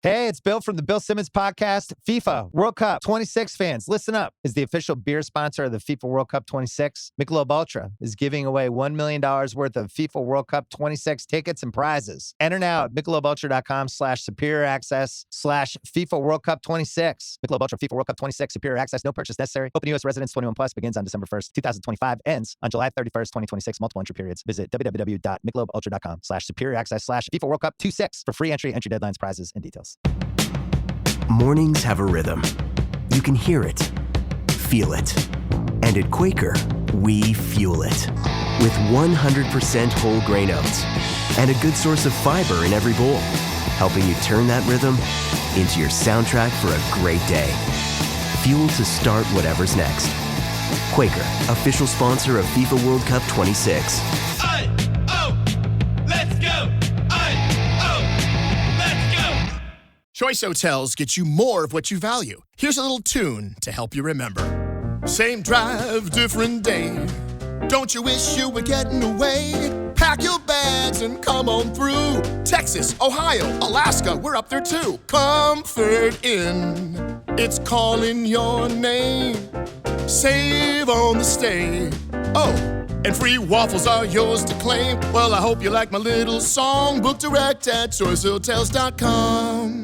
Hey, it's Bill from the Bill Simmons podcast. FIFA World Cup 26 fans, listen up. As the official beer sponsor of the FIFA World Cup 26, Michelob Ultra is giving away $1 million worth of FIFA World Cup 26 tickets and prizes. Enter now at MichelobUltra.com/superior access/FIFA World Cup 26. Michelob Ultra FIFA World Cup 26 superior access. No purchase necessary. Open U.S. residents 21 plus begins on December 1st, 2025. Ends on July 31st, 2026. Multiple entry periods. Visit www.MichelobUltra.com/superior access/FIFA World Cup 26 for free entry deadlines, prizes, and details. Mornings have a rhythm. You can hear it, feel it. And at Quaker, we fuel it. With 100% whole grain oats and a good source of fiber in every bowl, helping you turn that rhythm into your soundtrack for a great day. Fuel to start whatever's next. Quaker, official sponsor of FIFA World Cup 26. Choice Hotels get you more of what you value. Here's a little tune to help you remember. Same drive, different day. Don't you wish you were getting away? Pack your bags and come on through. Texas, Ohio, Alaska, we're up there too. Comfort Inn, it's calling your name. Save on the stay. Oh, and free waffles are yours to claim. Well, I hope you like my little song. Book direct at choicehotels.com.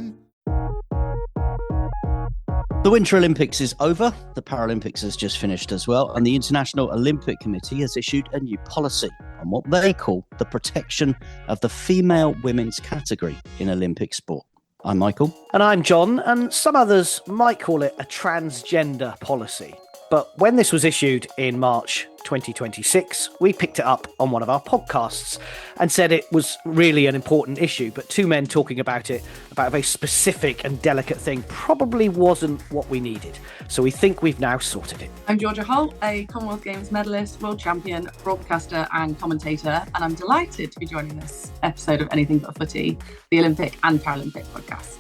The Winter Olympics is over, the Paralympics has just finished as well, and the International Olympic Committee has issued a new policy on what they call the protection of the female women's category in Olympic sport. I'm Michael. And I'm John, and some others might call it a transgender policy. But when this was issued in March 2026, we picked it up on one of our podcasts and said it was really an important issue, but two men talking about it, about a very specific and delicate thing, probably wasn't what we needed. So we think we've now sorted it. I'm Georgia Holt, a Commonwealth Games medalist, world champion, broadcaster and commentator, and I'm delighted to be joining this episode of Anything But Footy, the Olympic and Paralympic podcast.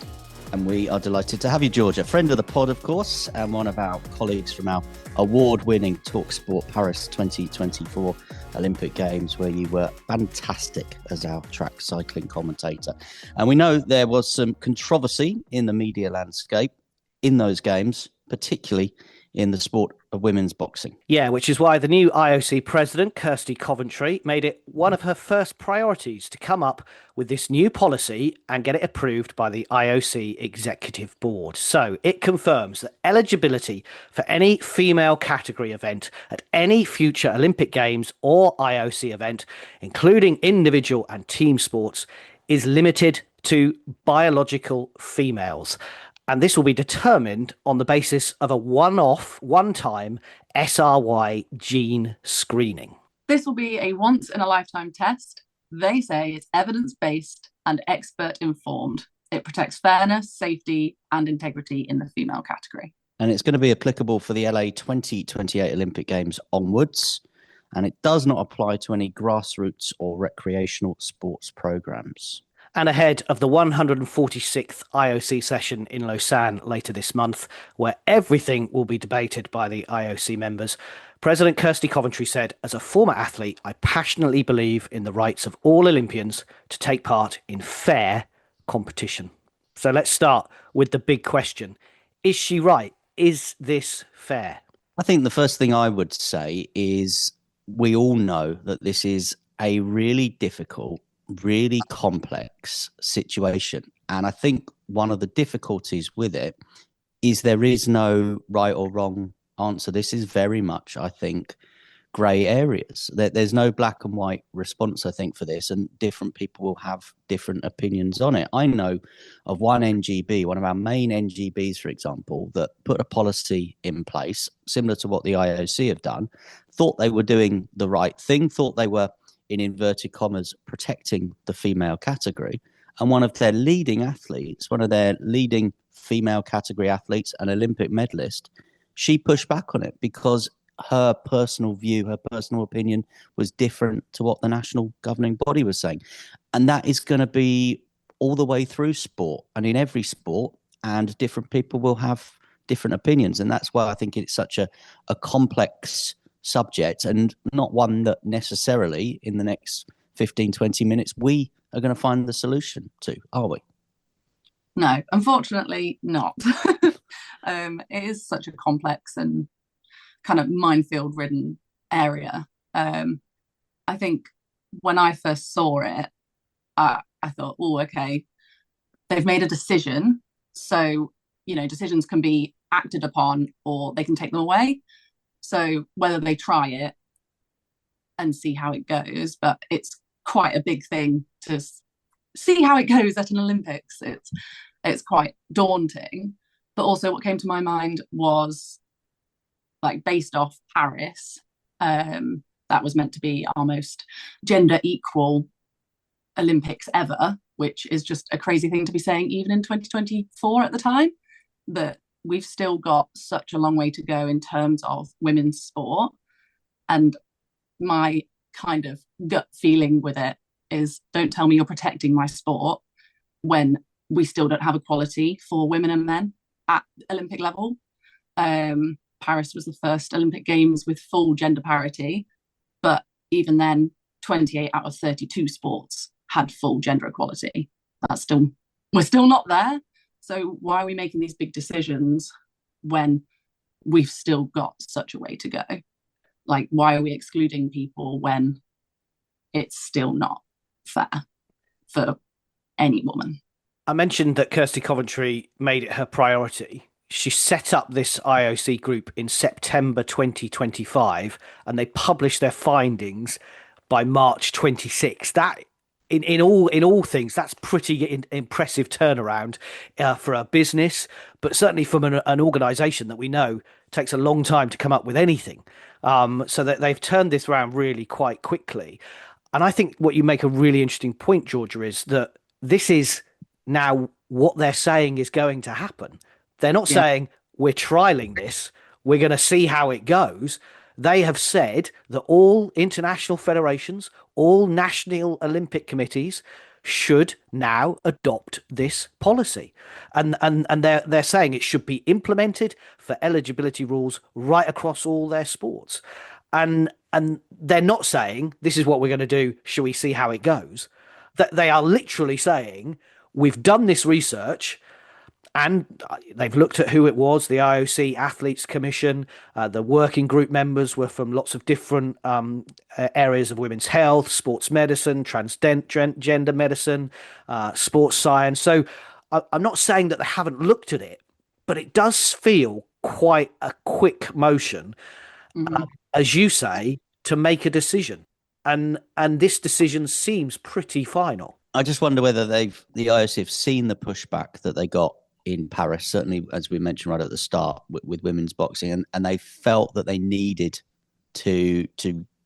And we are delighted to have you, Georgia, friend of the pod, of course, and one of our colleagues from our award-winning TalkSport Paris 2024 Olympic Games, where you were fantastic as our track cycling commentator. And we know there was some controversy in the media landscape in those games, particularly in the sport of women's boxing. Yeah, which is why the new IOC president, Kirsty Coventry, made it one of her first priorities to come up with this new policy and get it approved by the IOC Executive Board. So it confirms that eligibility for any female category event at any future Olympic Games or IOC event, including individual and team sports, is limited to biological females. And this will be determined on the basis of a one-time SRY gene screening. This will be a once-in-a-lifetime test. They say it's evidence-based and expert-informed. It protects fairness, safety, and integrity in the female category. And it's going to be applicable for the LA 2028 Olympic Games onwards. And it does not apply to any grassroots or recreational sports programs. And ahead of the 146th IOC session in Lausanne later this month, where everything will be debated by the IOC members, President Kirsty Coventry said, "As a former athlete, I passionately believe in the rights of all Olympians to take part in fair competition." So let's start with the big question. Is she right? Is this fair? I think the first thing I would say is we all know that this is a really difficult, really complex situation. And I think one of the difficulties with it is there is no right or wrong answer. This is very much, I think, grey areas. There's no black and white response, I think, for this, and different people will have different opinions on it. I know of one NGB, one of our main NGBs, for example, that put a policy in place similar to what the IOC have done, thought they were doing the right thing, thought they were, in inverted commas, protecting the female category. And one of their leading athletes, one of their leading female category athletes, an Olympic medalist, she pushed back on it because her personal view, her personal opinion was different to what the national governing body was saying. And that is going to be all the way through sport and in every sport, and different people will have different opinions. And that's why I think it's such a complex subject, and not one that necessarily in the next 15, 20 minutes we are going to find the solution to, are we? No, unfortunately not. It is such a complex and kind of minefield ridden area. I think when I first saw it, I thought, oh, okay, they've made a decision. So, decisions can be acted upon or they can take them away. So whether they try it and see how it goes, but it's quite a big thing to see how it goes at an Olympics. It's quite daunting. But also what came to my mind was like based off Paris, that was meant to be our most gender equal Olympics ever, which is just a crazy thing to be saying even in 2024 at the time, that we've still got such a long way to go in terms of women's sport. And my kind of gut feeling with it is, don't tell me you're protecting my sport when we still don't have equality for women and men at Olympic level. Paris was the first Olympic Games with full gender parity, but even then, 28 out of 32 sports had full gender equality. We're still not there. So why are we making these big decisions when we've still got such a way to go? Like, why are we excluding people when it's still not fair for any woman? I mentioned that Kirsty Coventry made it her priority. She set up this IOC group in September 2025, and they published their findings by March 26. That in all things, that's pretty impressive turnaround for a business, but certainly from an organisation that we know takes a long time to come up with anything. So that they've turned this around really quite quickly. And I think what you make a really interesting point, Georgia, is that this is now what they're saying is going to happen. They're not saying we're trialing this, we're going to see how it goes. They have said that all international federations, all national Olympic committees should now adopt this policy. And they're saying it should be implemented for eligibility rules right across all their sports. And they're not saying this is what we're going to do, shall we see how it goes? That they are literally saying we've done this research, and they've looked at who it was, the IOC Athletes Commission. The working group members were from lots of different areas of women's health, sports medicine, transgender medicine, sports science. So I'm not saying that they haven't looked at it, but it does feel quite a quick motion, as you say, to make a decision. And this decision seems pretty final. I just wonder whether the IOC have seen the pushback that they got in Paris, certainly as we mentioned right at the start with women's boxing, and they felt that they needed to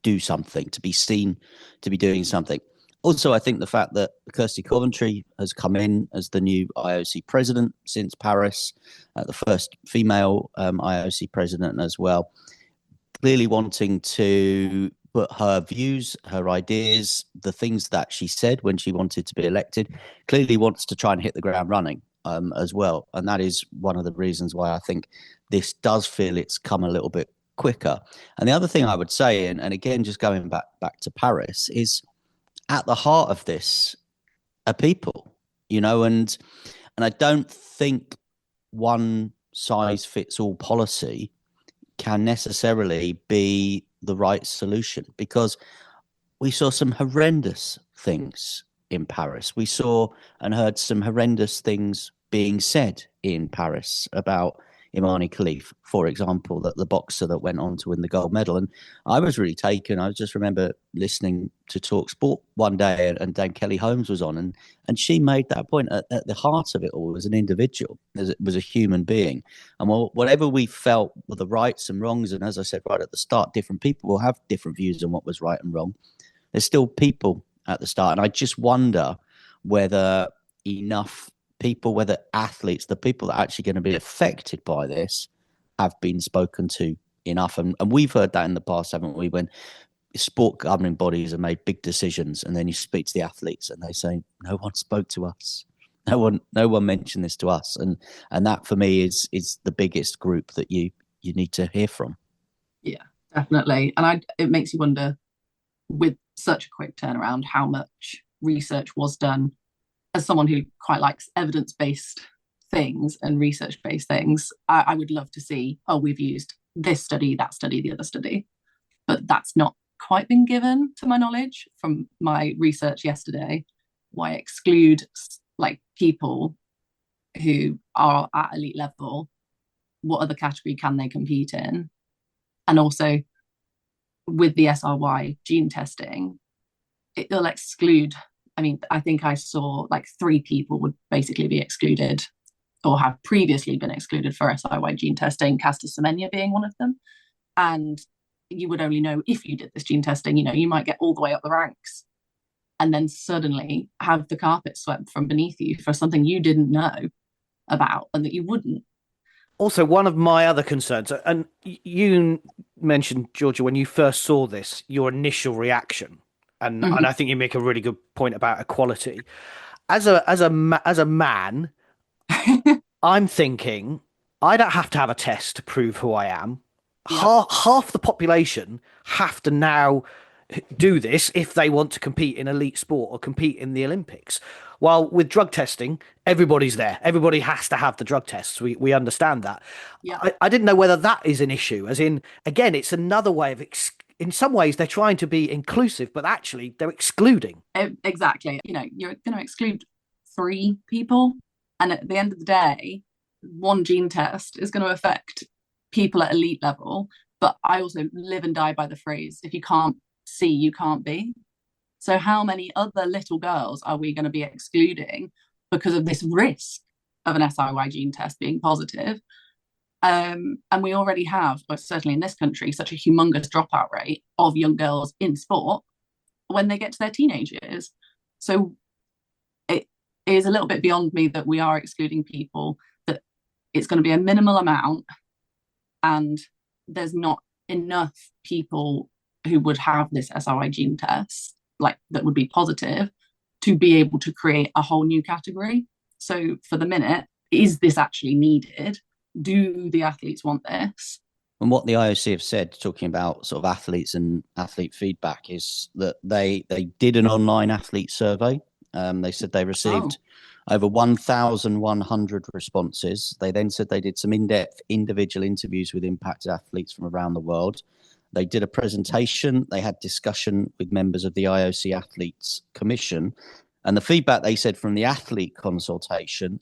do something, to be seen to be doing something. Also, I think the fact that Kirsty Coventry has come in as the new IOC president since Paris, the first female IOC president as well, clearly wanting to put her views, her ideas, the things that she said when she wanted to be elected, clearly wants to try and hit the ground running as well. And that is one of the reasons why I think this does feel it's come a little bit quicker. And the other thing I would say, and again, just going back to Paris, is at the heart of this are people, and I don't think one size fits all policy can necessarily be the right solution, because we saw some horrendous things in Paris. We saw and heard some horrendous things being said in Paris about Imani Khalif, for example, that the boxer that went on to win the gold medal. And I was really taken. I just remember listening to Talk Sport one day, and Dame Kelly Holmes was on, and she made that point. At the heart of it all was an individual, was a human being. And whatever we felt were the rights and wrongs, and as I said right at the start, different people will have different views on what was right and wrong. There's still people at the start. And I just wonder whether enough people, whether athletes, the people that are actually going to be affected by this, have been spoken to enough. And we've heard that in the past, haven't we? When sport governing bodies have made big decisions, and then you speak to the athletes and they say, no one spoke to us. No one mentioned this to us. And that for me is the biggest group that you need to hear from. Yeah, definitely. And it makes you wonder, with such a quick turnaround, how much research was done as someone who quite likes evidence-based things and research-based things, I would love to see, oh, we've used this study, that study, the other study. But that's not quite been given to my knowledge from my research yesterday. Why exclude like people who are at elite level? What other category can they compete in? And also with the SRY gene testing, it'll exclude, I mean, I think I saw like 3 people would basically be excluded or have previously been excluded for SRY gene testing, Caster Semenya being one of them. And you would only know if you did this gene testing. You know, you might get all the way up the ranks and then suddenly have the carpet swept from beneath you for something you didn't know about and that you wouldn't. Also, one of my other concerns, and you mentioned, Georgia, when you first saw this, your initial reaction, and I think you make a really good point about equality. As a man, I'm thinking I don't have to have a test to prove who I am. Half the population have to now do this if they want to compete in elite sport or compete in the Olympics. While with drug testing, everybody's there. Everybody has to have the drug tests. We understand that. Yeah. I didn't know whether that is an issue. As in, again, it's another way of, in some ways, they're trying to be inclusive, but actually they're excluding. Exactly. You know, you're going to exclude 3 people. And at the end of the day, one gene test is going to affect people at elite level. But I also live and die by the phrase, if you can't see, you can't be. So how many other little girls are we going to be excluding because of this risk of an SRY gene test being positive? And we already have, but certainly in this country, such a humongous dropout rate of young girls in sport when they get to their teenage years. So it is a little bit beyond me that we are excluding people, that it's going to be a minimal amount and there's not enough people who would have this SRY gene test, like that would be positive, to be able to create a whole new category. So for the minute, is this actually needed? Do the athletes want this? And what the IOC have said, talking about sort of athletes and athlete feedback, is that they did an online athlete survey. They said they received over 1,100 responses. They then said they did some in-depth individual interviews with impacted athletes from around the world. They did a presentation. They had discussion with members of the IOC Athletes Commission. And the feedback they said from the athlete consultation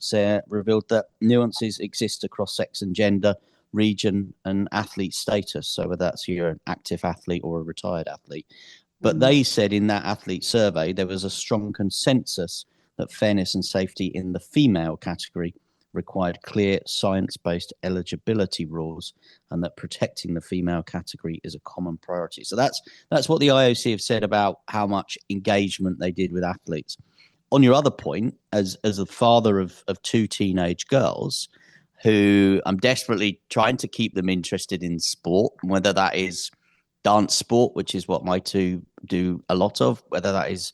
revealed that nuances exist across sex and gender, region, and athlete status. So whether that's you're an active athlete or a retired athlete. But they said in that athlete survey, there was a strong consensus that fairness and safety in the female category required clear science-based eligibility rules, and that protecting the female category is a common priority. So that's what the IOC have said about how much engagement they did with athletes. On your other point, as the father of 2 teenage girls, who I'm desperately trying to keep them interested in sport, whether that is dance sport, which is what my 2 do a lot of, whether that is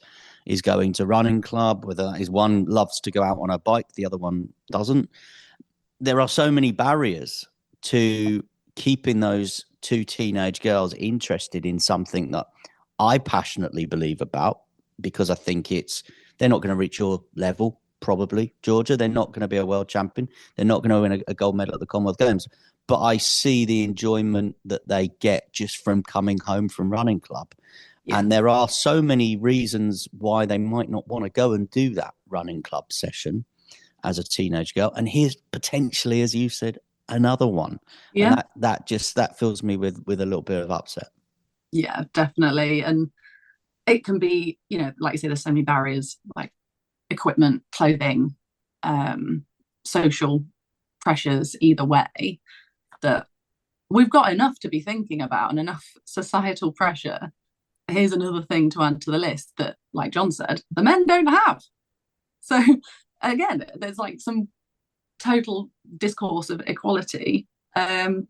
going to running club, whether that is one loves to go out on a bike, the other one doesn't. There are so many barriers to keeping those 2 teenage girls interested in something that I passionately believe about, because I think they're not going to reach your level, probably, Georgia. They're not going to be a world champion. They're not going to win a gold medal at the Commonwealth Games. But I see the enjoyment that they get just from coming home from running club. Yeah. And there are so many reasons why they might not want to go and do that running club session as a teenage girl. And here's potentially, as you said, another one. Yeah. And that fills me with a little bit of upset. Yeah, definitely. And it can be, you know, like you say, there's so many barriers, like equipment, clothing, social pressures either way, that we've got enough to be thinking about and enough societal pressure. Here's another thing to add to the list that, like John said, the men don't have. So again, there's like some total discourse of equality. The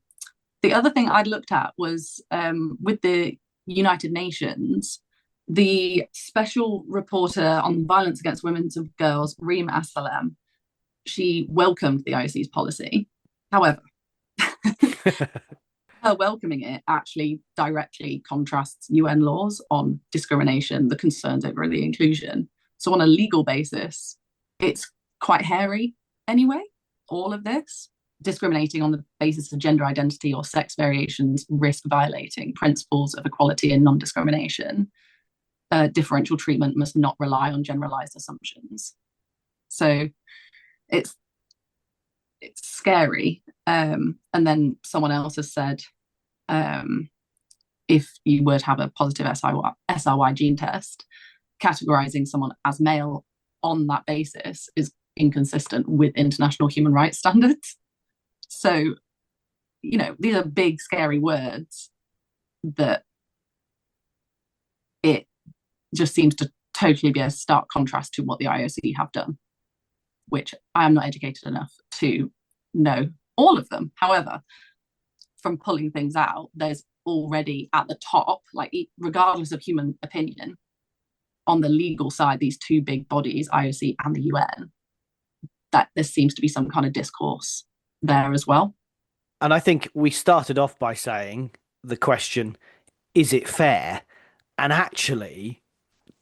other thing I'd looked at was with the United Nations, the special reporter on violence against women and girls, Reem Assalam, she welcomed the IOC's policy. However, her welcoming it actually directly contrasts UN laws on discrimination, the concerns over the inclusion. So on a legal basis, it's quite hairy anyway, all of this. Discriminating on the basis of gender identity or sex variations risk violating principles of equality and non-discrimination. Differential treatment must not rely on generalized assumptions. So it's scary. And then someone else has said, if you were to have a positive SRY gene test, categorizing someone as male on that basis is inconsistent with international human rights standards. So, these are big, scary words that it just seems to totally be a stark contrast to what the IOC have done, which I am not educated enough to know all of them. However, from pulling things out, there's already at the top, like regardless of human opinion, on the legal side, these two big bodies, IOC and the UN, that there seems to be some kind of discourse there as well. And I think we started off by saying the question, is it fair? And actually,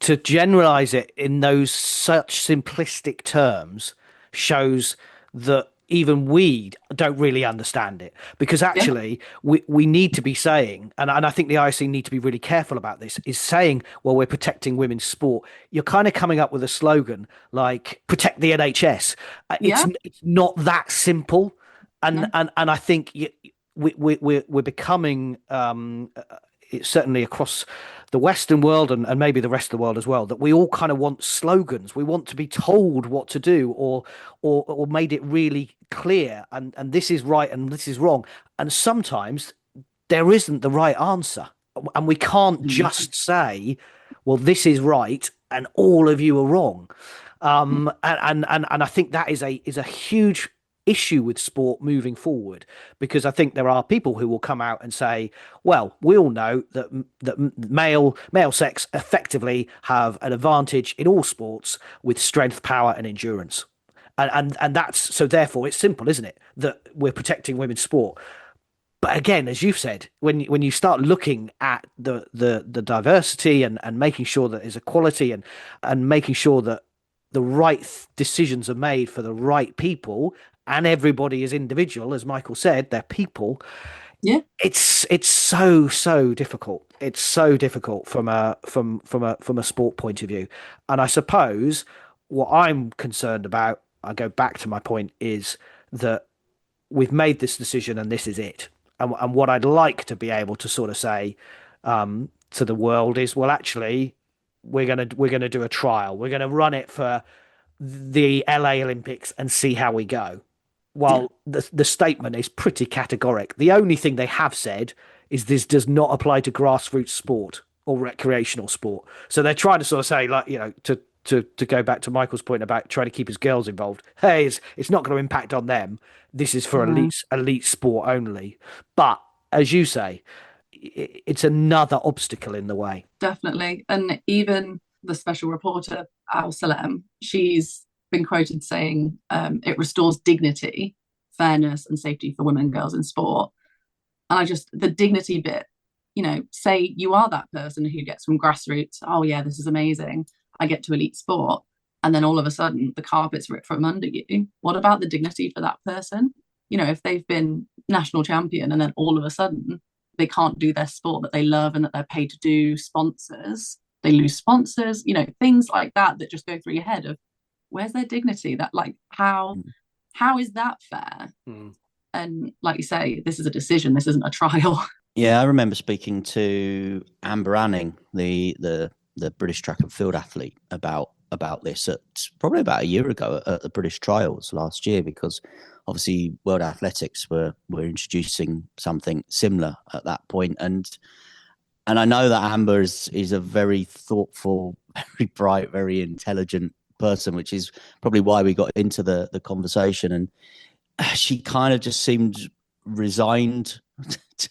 to generalize it in those such simplistic terms shows that even we don't really understand it, because actually we need to be saying, and I think the IOC need to be really careful about this, is saying, well, we're protecting women's sport. You're kind of coming up with a slogan like protect the NHS. It's not that simple. And I think we're becoming it's certainly across the Western world and maybe the rest of the world as well, that we all kind of want slogans. We want to be told what to do or made it really clear. And this is right and this is wrong. And sometimes there isn't the right answer. And we can't just say, well, this is right and all of you are wrong. And I think that is a huge issue with sport moving forward, because I think there are people who will come out and say, well, we all know that male sex effectively have an advantage in all sports with strength, power and endurance, and that's so therefore it's simple, isn't it, that we're protecting women's sport. But again, as you've said, when you start looking at the diversity and making sure that there's equality and making sure that the right decisions are made for the right people, and everybody is individual, as Michael said, they're people. Yeah, it's so difficult. It's so difficult from a sport point of view. And I suppose what I'm concerned about, I go back to my point, is that we've made this decision and this is it. And what I'd like to be able to sort of say to the world is, well, actually, we're gonna do a trial. We're gonna run it for the LA Olympics and see how we go. While the statement is pretty categoric. The only thing they have said is this does not apply to grassroots sport or recreational sport. So they're trying to sort of say, like, to go back to Michael's point about trying to keep his girls involved. Hey, it's not going to impact on them. This is for elite sport only. But as you say, it's another obstacle in the way. Definitely. And even the special reporter, Al Salem, she's been quoted saying it restores dignity, fairness and safety for women and girls in sport. And the dignity bit, say you are that person who gets from grassroots, oh yeah, this is amazing, I get to elite sport, and then all of a sudden the carpet's ripped from under you. What about the dignity for that person? If they've been national champion and then all of a sudden they can't do their sport that they love and that they're paid to do, they lose sponsors, things like that just go through your head of, where's their dignity? That, like, how is that fair? And like you say, this is a decision, this isn't a trial. Yeah, I remember speaking to Amber Anning, the British track and field athlete, about this probably about a year ago at the British trials last year, because obviously World Athletics were introducing something similar at that point. And I know that Amber is a very thoughtful, very bright, very intelligent person, which is probably why we got into the conversation. And she kind of just seemed resigned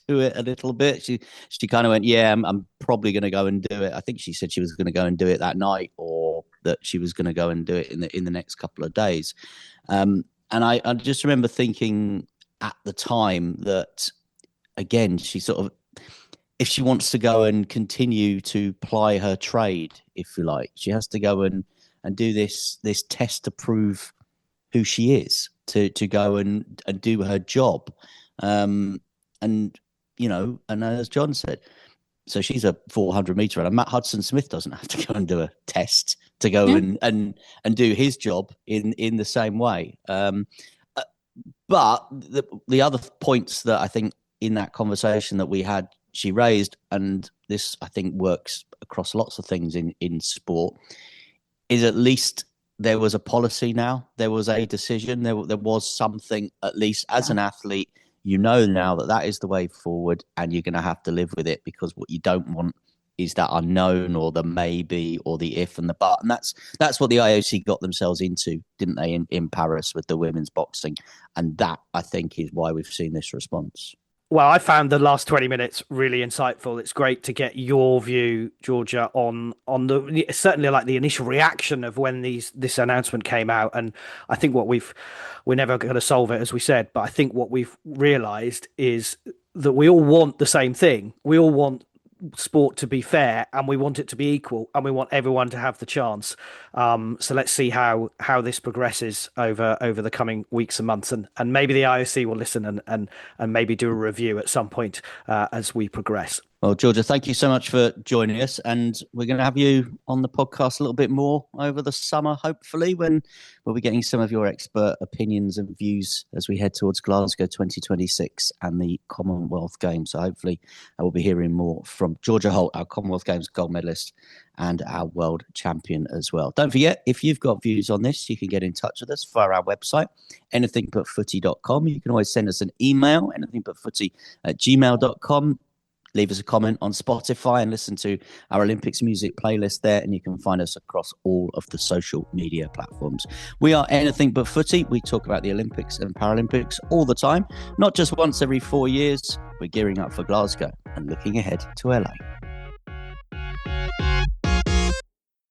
to it a little bit. She kind of went, yeah, I'm probably going to go and do it. I think she said she was going to go and do it that night, or that she was going to go and do it in the next couple of days. And I just remember thinking at the time that, again, she sort of, if she wants to go and continue to ply her trade, if you like, she has to go and do this test to prove who she is, to go and do her job. And as John said, so she's a 400 meter runner. Matt Hudson-Smith doesn't have to go and do a test to go and do his job in the same way. But the other points that I think in that conversation that we had, she raised, and this I think works across lots of things in sport, is at least there was a policy now. There was a decision. There was something, at least as an athlete, now that is the way forward, and you're going to have to live with it, because what you don't want is that unknown or the maybe or the if and the but. And that's what the IOC got themselves into, didn't they, in Paris with the women's boxing. And that, I think, is why we've seen this response. Well, I found the last 20 minutes really insightful. It's great to get your view, Georgia, on the certainly like the initial reaction of when this announcement came out. And I think we're never going to solve it, as we said, but I think what we've realised is that we all want the same thing. We all want sport to be fair, and we want it to be equal, and we want everyone to have the chance. So let's see how this progresses over the coming weeks and months, and maybe the IOC will listen and maybe do a review at some point as we progress. Well, Georgia, thank you so much for joining us, and we're going to have you on the podcast a little bit more over the summer, hopefully, when we'll be getting some of your expert opinions and views as we head towards Glasgow 2026 and the Commonwealth Games. So hopefully we'll be hearing more from Georgia Holt, our Commonwealth Games gold medalist and our world champion as well. Don't forget, if you've got views on this, you can get in touch with us via our website, anythingbutfooty.com. You can always send us an email, anythingbutfooty@gmail.com. Leave us a comment on Spotify and listen to our Olympics music playlist there, and you can find us across all of the social media platforms. We are Anything But Footy. We talk about the Olympics and Paralympics all the time, not just once every 4 years. We're gearing up for Glasgow and looking ahead to LA.